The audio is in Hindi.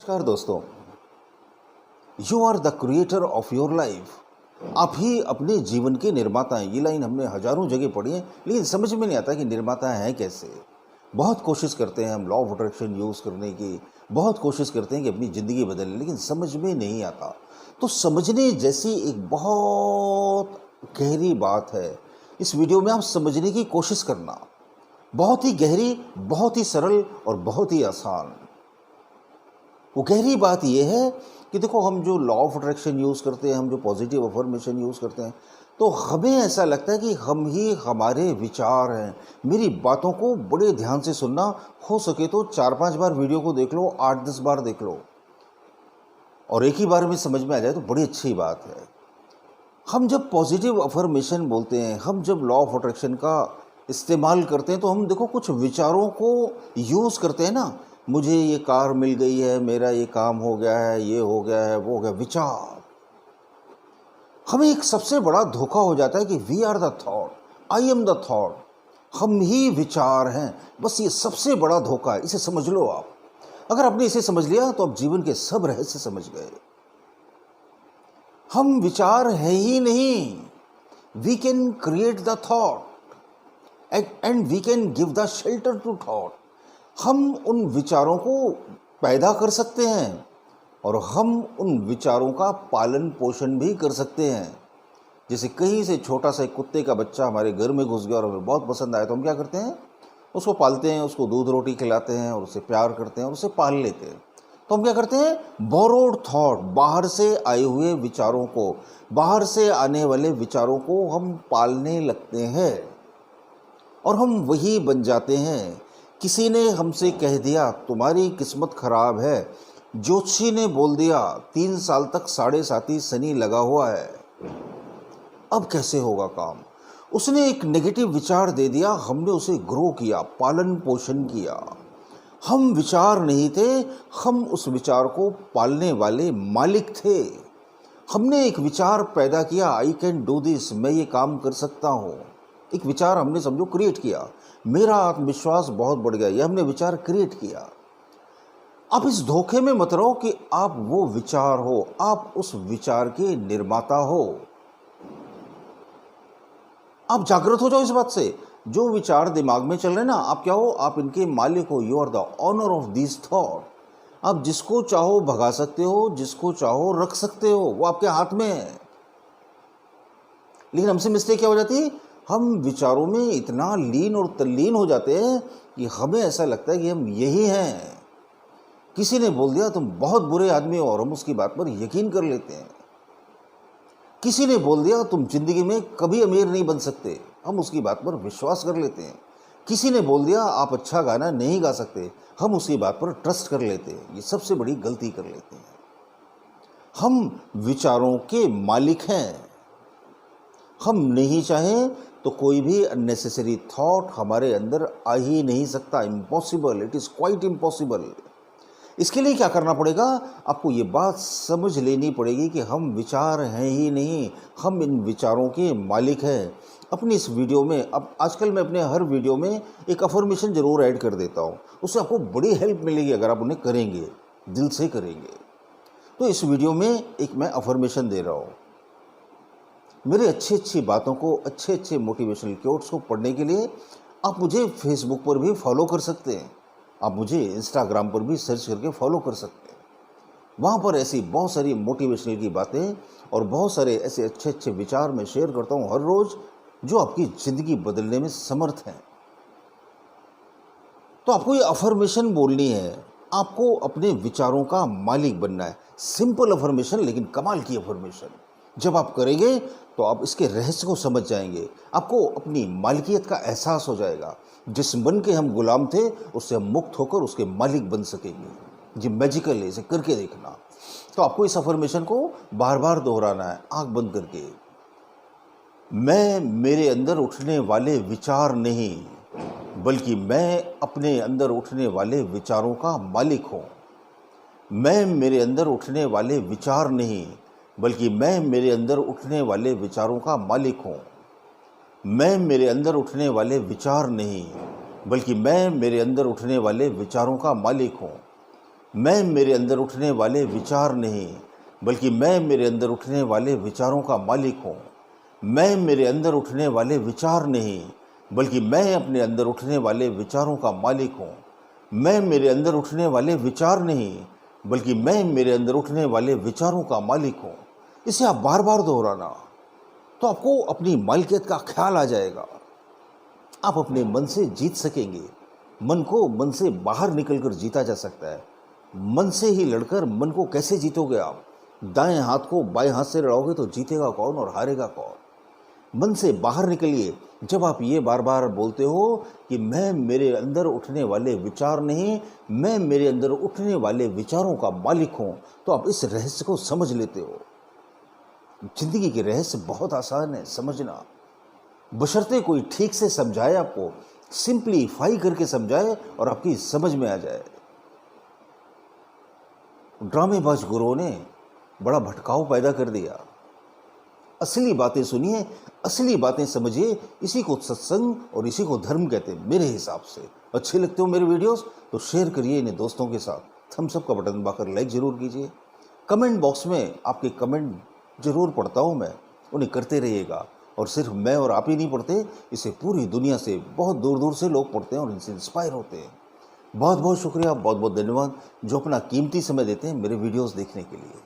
नमस्कार दोस्तों। You are the creator of your life. आप ही अपने जीवन के निर्माता हैं। ये लाइन हमने हजारों जगह पढ़ी है, लेकिन समझ में नहीं आता कि निर्माता हैं कैसे। बहुत कोशिश करते हैं हम लॉ ऑफ अट्रैक्शन यूज़ करने की, बहुत कोशिश करते हैं कि अपनी ज़िंदगी बदलें, लेकिन समझ में नहीं आता। तो समझने जैसी एक बहुत गहरी बात है। इस वीडियो में आप समझने की कोशिश करना। बहुत ही गहरी, बहुत ही सरल और बहुत ही आसान। वो गहरी बात यह है कि देखो, हम जो लॉ ऑफ अट्रैक्शन यूज़ करते हैं, हम जो पॉजिटिव अफर्मेशन यूज़ करते हैं, तो हमें ऐसा लगता है कि हम ही हमारे विचार हैं। मेरी बातों को बड़े ध्यान से सुनना, हो सके तो 4-5 बार वीडियो को देख लो, 8-10 बार देख लो, और एक ही बार में समझ में आ जाए तो बड़ी अच्छी बात है। हम जब पॉजिटिव अफर्मेशन बोलते हैं, हम जब लॉ ऑफ अट्रैक्शन का इस्तेमाल करते हैं, तो हम देखो कुछ विचारों को यूज़ करते हैं ना। मुझे ये कार मिल गई है, मेरा ये काम हो गया है, ये हो गया है, वो हो गया। विचार हमें एक सबसे बड़ा धोखा हो जाता है कि we are the thought, I am the thought. हम ही विचार हैं। बस ये सबसे बड़ा धोखा है, इसे समझ लो आप। अगर आपने इसे समझ लिया तो आप जीवन के सब रहस्य समझ गए। हम विचार हैं ही नहीं। We can create the thought and we can give the shelter to thought. हम उन विचारों को पैदा कर सकते हैं और हम उन विचारों का पालन पोषण भी कर सकते हैं। जैसे कहीं से छोटा सा एक कुत्ते का बच्चा हमारे घर में घुस गया और हमें बहुत पसंद आया, तो हम क्या करते हैं? उसको पालते हैं, उसको दूध रोटी खिलाते हैं और उससे प्यार करते हैं और उसे पाल लेते हैं। तो हम क्या करते हैं? बोरोड थॉट, बाहर से आए हुए विचारों को, बाहर से आने वाले विचारों को हम पालने लगते हैं और हम वही बन जाते हैं। किसी ने हमसे कह दिया तुम्हारी किस्मत खराब है, ज्योतिषी ने बोल दिया 3 साल तक 7.5 शनि लगा हुआ है, अब कैसे होगा काम। उसने एक नेगेटिव विचार दे दिया, हमने उसे ग्रो किया, पालन पोषण किया। हम विचार नहीं थे, हम उस विचार को पालने वाले मालिक थे। हमने एक विचार पैदा किया, आई कैन डू दिस, मैं ये काम कर सकता हूँ। एक विचार हमने समझो क्रिएट किया, मेरा आत्मविश्वास बहुत बढ़ गया, ये हमने विचार क्रिएट किया। आप इस धोखे में मत रहो कि आप वो विचार हो, आप उस विचार के निर्माता हो। आप जागृत हो जाओ इस बात से। जो विचार दिमाग में चल रहे हैं ना, आप क्या हो? आप इनके मालिक हो। You are the owner of this thought. आप जिसको चाहो भगा सकते हो, जिसको चाहो रख सकते हो, वो आपके हाथ में है। लेकिन हमसे मिस्टेक क्या हो जाती है? हम विचारों में इतना लीन और तल्लीन हो जाते हैं कि हमें ऐसा लगता है कि हम यही हैं। किसी ने बोल दिया तुम बहुत बुरे आदमी हो और हम उसकी बात पर यकीन कर लेते हैं। किसी ने बोल दिया तुम जिंदगी में कभी अमीर नहीं बन सकते, हम उसकी बात पर विश्वास कर लेते हैं। किसी ने बोल दिया आप अच्छा गाना नहीं गा सकते, हम उसकी बात पर ट्रस्ट कर लेते हैं। ये सबसे बड़ी गलती कर लेते हैं। हम विचारों के मालिक हैं। हम नहीं चाहें तो कोई भी अननेसेसरी थॉट हमारे अंदर आ ही नहीं सकता। Impossible, it is quite impossible. इसके लिए क्या करना पड़ेगा? आपको ये बात समझ लेनी पड़ेगी कि हम विचार हैं ही नहीं, हम इन विचारों के मालिक हैं। अपनी इस वीडियो में, अब आजकल मैं अपने हर वीडियो में एक अफर्मेशन ज़रूर ऐड कर देता हूँ। उससे आपको बड़ी हेल्प मिलेगी अगर आप उन्हें करेंगे, दिल से करेंगे। तो इस वीडियो में एक मैं अफर्मेशन दे रहा हूँ। मेरे अच्छी बातों को, अच्छे मोटिवेशनल कोट्स को पढ़ने के लिए आप मुझे फेसबुक पर भी फॉलो कर सकते हैं। आप मुझे इंस्टाग्राम पर भी सर्च करके फॉलो कर सकते हैं। वहाँ पर ऐसी बहुत सारी मोटिवेशनल की बातें और बहुत सारे ऐसे अच्छे विचार मैं शेयर करता हूँ हर रोज़, जो आपकी ज़िंदगी बदलने में समर्थ हैं। तो आपको ये अफर्मेशन बोलनी है, आपको अपने विचारों का मालिक बनना है। सिंपल अफर्मेशन, लेकिन कमाल की अफर्मेशन। जब आप करेंगे तो आप इसके रहस्य को समझ जाएंगे। आपको अपनी मालिकियत का एहसास हो जाएगा। जिस मन के हम गुलाम थे, उससे हम मुक्त होकर उसके मालिक बन सकेंगे। ये मैजिकल है, इसे करके देखना। तो आपको इस अफर्मेशन को बार बार दोहराना है, आंख बंद करके। मैं मेरे अंदर उठने वाले विचार नहीं, बल्कि मैं अपने अंदर उठने वाले विचारों का मालिक हूँ। मैं मेरे अंदर उठने वाले विचार नहीं, बल्कि मैं मेरे अंदर उठने वाले विचारों का मालिक हूँ। मैं मेरे अंदर उठने वाले विचार नहीं, बल्कि मैं मेरे अंदर उठने वाले विचारों का मालिक हूँ। मैं मेरे अंदर उठने वाले विचार नहीं, बल्कि मैं मेरे अंदर उठने वाले विचारों का मालिक हूँ। मैं मेरे अंदर उठने वाले विचार नहीं, बल्कि मैं अपने अंदर उठने वाले विचारों का मालिक हूँ। मैं मेरे अंदर उठने वाले विचार नहीं, बल्कि मैं मेरे अंदर उठने वाले विचारों का मालिक हूँ। इसे आप बार बार दोहराना, तो आपको अपनी मालिकियत का ख्याल आ जाएगा। आप अपने मन से जीत सकेंगे। मन को मन से बाहर निकलकर जीता जा सकता है। मन से ही लड़कर मन को कैसे जीतोगे आप? दाएं हाथ को बाएं हाथ से लड़ाओगे तो जीतेगा कौन और हारेगा कौन? मन से बाहर निकलिए। जब आप ये बार बार बोलते हो कि मैं मेरे अंदर उठने वाले विचार नहीं, मैं मेरे अंदर उठने वाले विचारों का मालिक हूं, तो आप इस रहस्य को समझ लेते हो। जिंदगी के रहस्य बहुत आसान है समझना, बशर्ते कोई ठीक से समझाए, आपको सिंप्लीफाई करके समझाए और आपकी समझ में आ जाए। ड्रामेबाज गुरुओं ने बड़ा भटकाव पैदा कर दिया। असली बातें सुनिए, असली बातें समझिए। इसी को सत्संग और इसी को धर्म कहते हैं मेरे हिसाब से। अच्छे लगते हो मेरे वीडियोस तो शेयर करिए इन्हें दोस्तों के साथ। थम्स अप का बटन दबाकर लाइक जरूर कीजिए। कमेंट बॉक्स में आपके कमेंट जरूर पढ़ता हूँ मैं, उन्हें करते रहिएगा। और सिर्फ मैं और आप ही नहीं पढ़ते, इसे पूरी दुनिया से बहुत दूर दूर से लोग पढ़ते हैं और इनसे इंस्पायर होते हैं। बहुत बहुत शुक्रिया, बहुत बहुत धन्यवाद जो अपना कीमती समय देते हैं मेरे वीडियोस देखने के लिए।